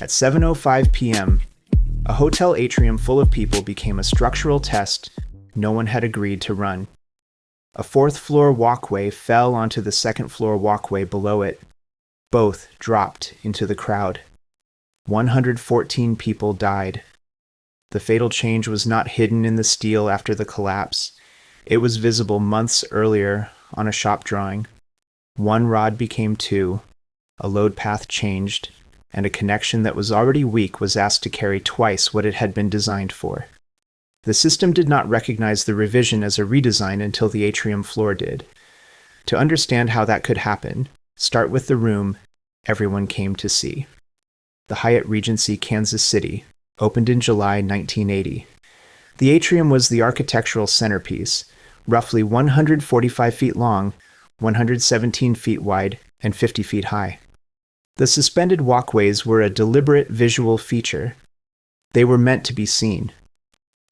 At 7:05 p.m., a hotel atrium full of people became a structural test no one had agreed to run. A fourth-floor walkway fell onto the second-floor walkway below it. Both dropped into the crowd. 114 people died. The fatal change was not hidden in the steel after the collapse. It was visible months earlier on a shop drawing. One rod became two, a load path changed, and a connection that was already weak was asked to carry twice what it had been designed for. The system did not recognize the revision as a redesign until the atrium floor did. To understand how that could happen, start with the room everyone came to see. The Hyatt Regency, Kansas City, opened in July 1980. The atrium was the architectural centerpiece, roughly 145 feet long, 117 feet wide, and 50 feet high. The suspended walkways were a deliberate visual feature. They were meant to be seen.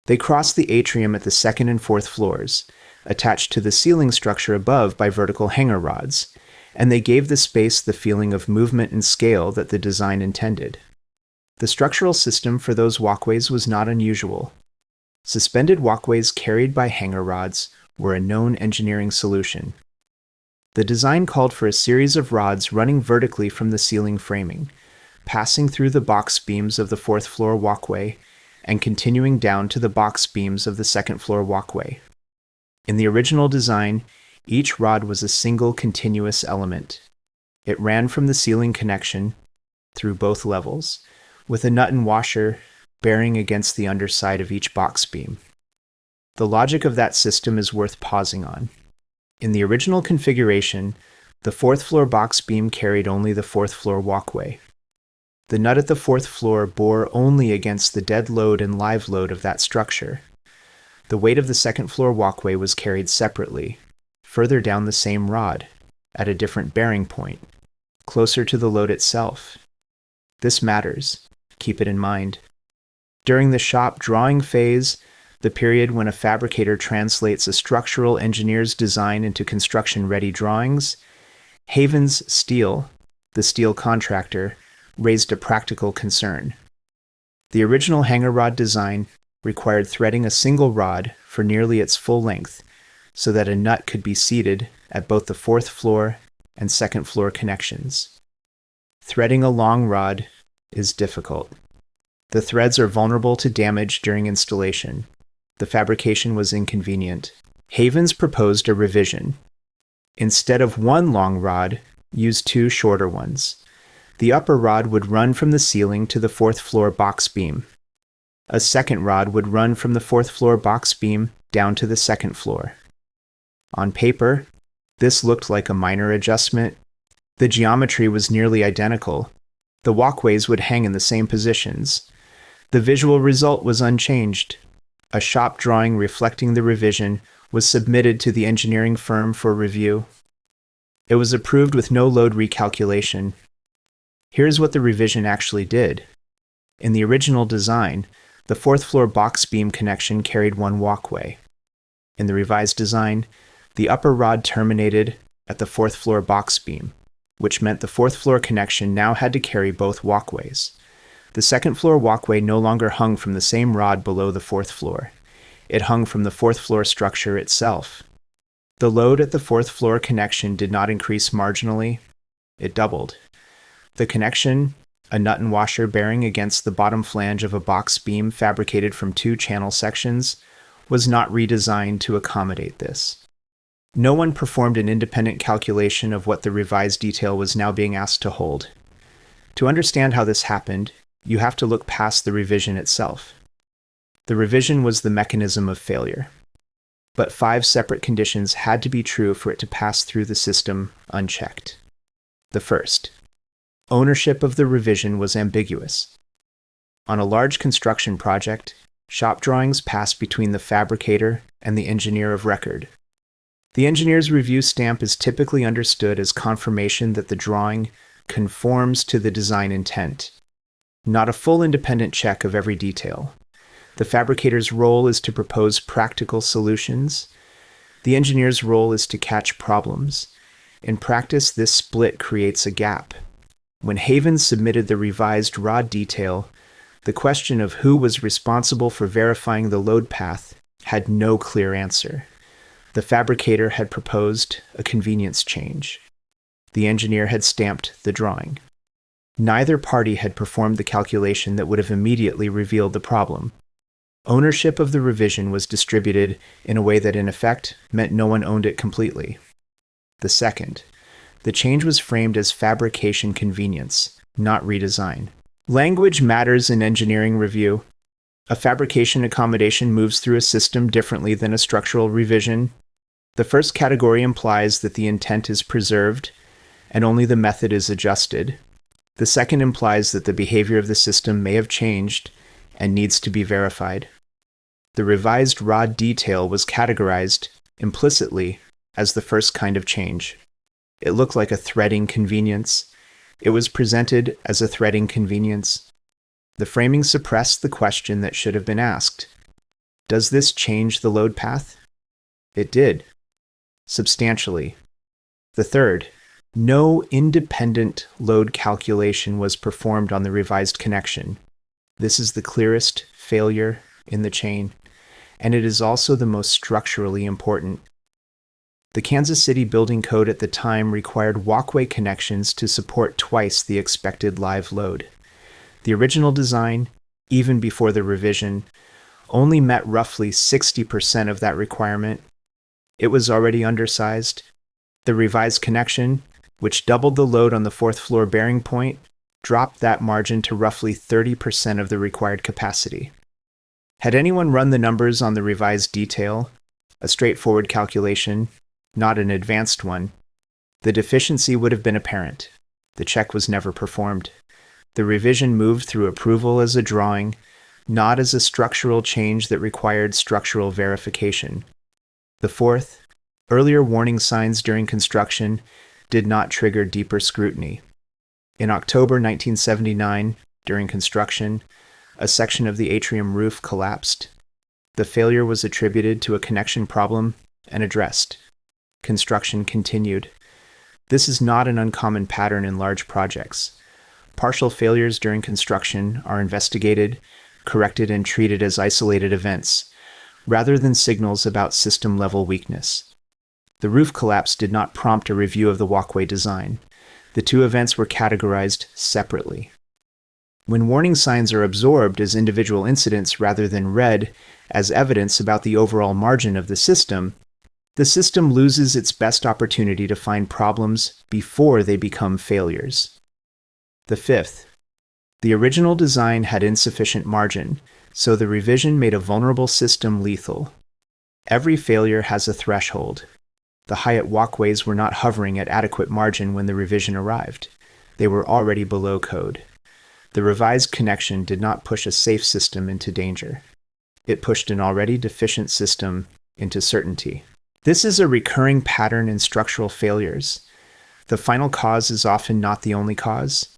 They crossed the atrium at the second and fourth floors, attached to the ceiling structure above by vertical hanger rods, and they gave the space the feeling of movement and scale that the design intended. The structural system for those walkways was not unusual. Suspended walkways carried by hanger rods were a known engineering solution. The design called for a series of rods running vertically from the ceiling framing, passing through the box beams of the fourth-floor walkway, and continuing down to the box beams of the second-floor walkway. In the original design, each rod was a single continuous element. It ran from the ceiling connection, through both levels, with a nut and washer bearing against the underside of each box beam. The logic of that system is worth pausing on. In the original configuration, the fourth-floor box beam carried only the fourth-floor walkway. The nut at the fourth floor bore only against the dead load and live load of that structure. The weight of the second-floor walkway was carried separately, further down the same rod, at a different bearing point, closer to the load itself. This matters. Keep it in mind. During the shop drawing phase, the period when a fabricator translates a structural engineer's design into construction-ready drawings, Havens Steel, the steel contractor, raised a practical concern. The original hanger rod design required threading a single rod for nearly its full length so that a nut could be seated at both the fourth floor and second floor connections. Threading a long rod is difficult. The threads are vulnerable to damage during installation. The fabrication was inconvenient. Havens proposed a revision. Instead of one long rod, use two shorter ones. The upper rod would run from the ceiling to the fourth floor box beam. A second rod would run from the fourth floor box beam down to the second floor. On paper, this looked like a minor adjustment. The geometry was nearly identical. The walkways would hang in the same positions. The visual result was unchanged. A shop drawing reflecting the revision was submitted to the engineering firm for review. It was approved with no load recalculation. Here's what the revision actually did. In the original design, the fourth floor box beam connection carried one walkway. In the revised design, the upper rod terminated at the fourth floor box beam, which meant the fourth floor connection now had to carry both walkways. The second floor walkway no longer hung from the same rod below the fourth floor. It hung from the fourth floor structure itself. The load at the fourth floor connection did not increase marginally, it doubled. The connection, a nut and washer bearing against the bottom flange of a box beam fabricated from two channel sections, was not redesigned to accommodate this. No one performed an independent calculation of what the revised detail was now being asked to hold. To understand how this happened, you have to look past the revision itself. The revision was the mechanism of failure. But 5 separate conditions had to be true for it to pass through the system unchecked. The first, ownership of the revision was ambiguous. On a large construction project, shop drawings pass between the fabricator and the engineer of record. The engineer's review stamp is typically understood as confirmation that the drawing conforms to the design intent, not a full independent check of every detail. The fabricator's role is to propose practical solutions. The engineer's role is to catch problems. In practice, this split creates a gap. When Havens submitted the revised raw detail, the question of who was responsible for verifying the load path had no clear answer. The fabricator had proposed a convenience change. The engineer had stamped the drawing. Neither party had performed the calculation that would have immediately revealed the problem. Ownership of the revision was distributed in a way that in effect meant no one owned it completely. The second, the change was framed as fabrication convenience, not redesign. Language matters in engineering review. A fabrication accommodation moves through a system differently than a structural revision. The first category implies that the intent is preserved, and only the method is adjusted. The second implies that the behavior of the system may have changed and needs to be verified. The revised raw detail was categorized, implicitly, as the first kind of change. It looked like a threading convenience. It was presented as a threading convenience. The framing suppressed the question that should have been asked. Does this change the load path? It did. Substantially. The third, no independent load calculation was performed on the revised connection. This is the clearest failure in the chain, and it is also the most structurally important. The Kansas City building code at the time required walkway connections to support twice the expected live load. The original design, even before the revision, only met roughly 60% of that requirement. It was already undersized. The revised connection, which doubled the load on the fourth floor bearing point, dropped that margin to roughly 30% of the required capacity. Had anyone run the numbers on the revised detail, a straightforward calculation, not an advanced one, the deficiency would have been apparent. The check was never performed. The revision moved through approval as a drawing, not as a structural change that required structural verification. The fourth, earlier warning signs during construction did not trigger deeper scrutiny. In October 1979, during construction, a section of the atrium roof collapsed. The failure was attributed to a connection problem and addressed. Construction continued. This is not an uncommon pattern in large projects. Partial failures during construction are investigated, corrected, and treated as isolated events, rather than signals about system-level weakness. The roof collapse did not prompt a review of the walkway design. The two events were categorized separately. When warning signs are absorbed as individual incidents rather than read as evidence about the overall margin of the system loses its best opportunity to find problems before they become failures. The fifth, the original design had insufficient margin, so the revision made a vulnerable system lethal. Every failure has a threshold. The Hyatt walkways were not hovering at adequate margin when the revision arrived. They were already below code. The revised connection did not push a safe system into danger. It pushed an already deficient system into certainty. This is a recurring pattern in structural failures. The final cause is often not the only cause.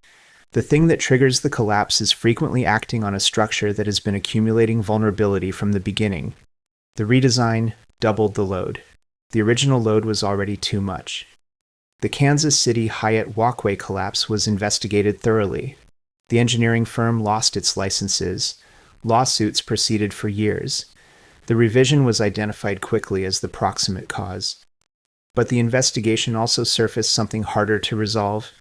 The thing that triggers the collapse is frequently acting on a structure that has been accumulating vulnerability from the beginning. The redesign doubled the load. The original load was already too much. The Kansas City Hyatt walkway collapse was investigated thoroughly. The engineering firm lost its licenses. Lawsuits proceeded for years. The revision was identified quickly as the proximate cause. But the investigation also surfaced something harder to resolve.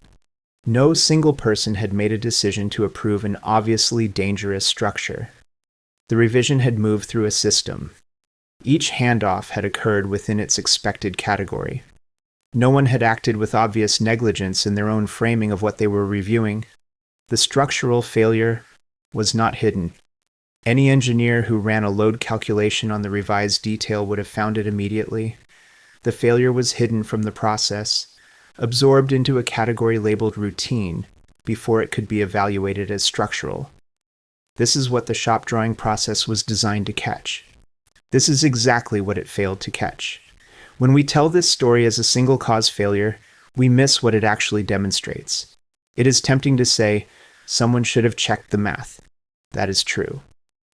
No single person had made a decision to approve an obviously dangerous structure. The revision had moved through a system. Each handoff had occurred within its expected category. No one had acted with obvious negligence in their own framing of what they were reviewing. The structural failure was not hidden. Any engineer who ran a load calculation on the revised detail would have found it immediately. The failure was hidden from the process, absorbed into a category labeled routine before it could be evaluated as structural. This is what the shop drawing process was designed to catch. This is exactly what it failed to catch. When we tell this story as a single cause failure, we miss what it actually demonstrates. It is tempting to say, someone should have checked the math. That is true.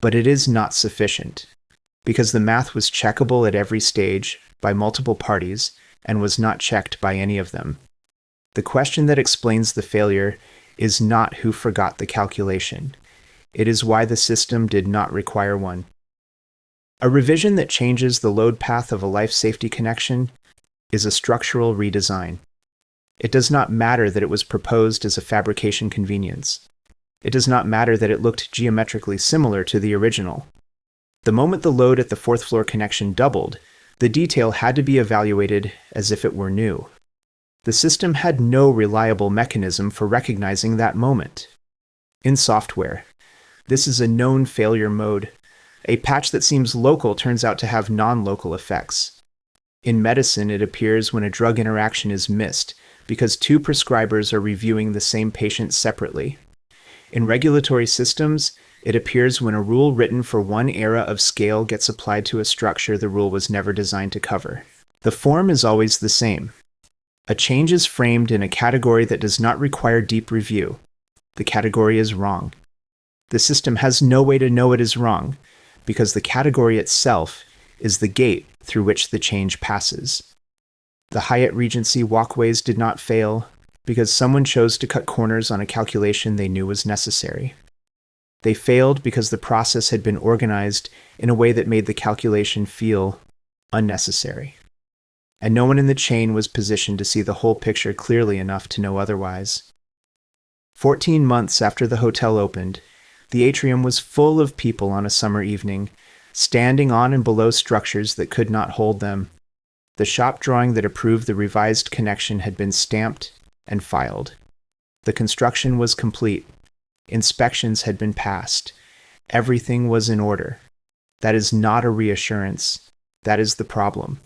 But it is not sufficient, because the math was checkable at every stage by multiple parties and was not checked by any of them. The question that explains the failure is not who forgot the calculation. It is why the system did not require one. A revision that changes the load path of a life safety connection is a structural redesign. It does not matter that it was proposed as a fabrication convenience. It does not matter that it looked geometrically similar to the original. The moment the load at the fourth floor connection doubled, the detail had to be evaluated as if it were new. The system had no reliable mechanism for recognizing that moment. In software, this is a known failure mode. A patch that seems local turns out to have non-local effects. In medicine, it appears when a drug interaction is missed because two prescribers are reviewing the same patient separately. In regulatory systems, it appears when a rule written for one era of scale gets applied to a structure the rule was never designed to cover. The form is always the same. A change is framed in a category that does not require deep review. The category is wrong. The system has no way to know it is wrong, because the category itself is the gate through which the change passes. The Hyatt Regency walkways did not fail because someone chose to cut corners on a calculation they knew was necessary. They failed because the process had been organized in a way that made the calculation feel unnecessary. And no one in the chain was positioned to see the whole picture clearly enough to know otherwise. 14 months after the hotel opened, the atrium was full of people on a summer evening, standing on and below structures that could not hold them. The shop drawing that approved the revised connection had been stamped and filed. The construction was complete. Inspections had been passed. Everything was in order. That is not a reassurance. That is the problem.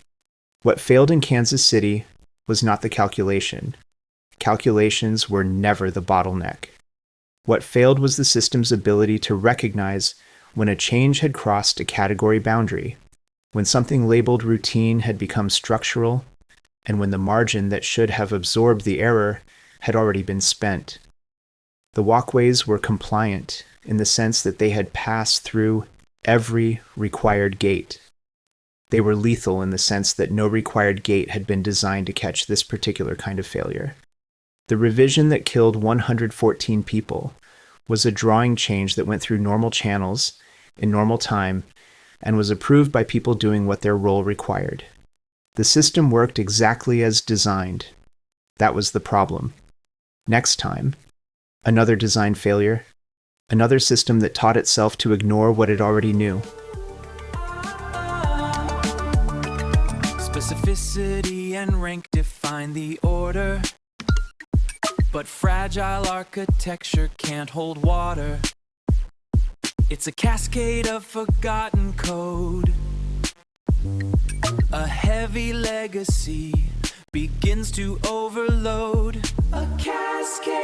What failed in Kansas City was not the calculation. Calculations were never the bottleneck. What failed was the system's ability to recognize when a change had crossed a category boundary, when something labeled routine had become structural, and when the margin that should have absorbed the error had already been spent. The walkways were compliant in the sense that they had passed through every required gate. They were lethal in the sense that no required gate had been designed to catch this particular kind of failure. The revision that killed 114 people was a drawing change that went through normal channels in normal time and was approved by people doing what their role required. The system worked exactly as designed. That was the problem. Next time, another design failure, another system that taught itself to ignore what it already knew. Specificity and rank define the order, but fragile architecture can't hold water. It's a cascade of forgotten code. A heavy legacy begins to overload. A cascade.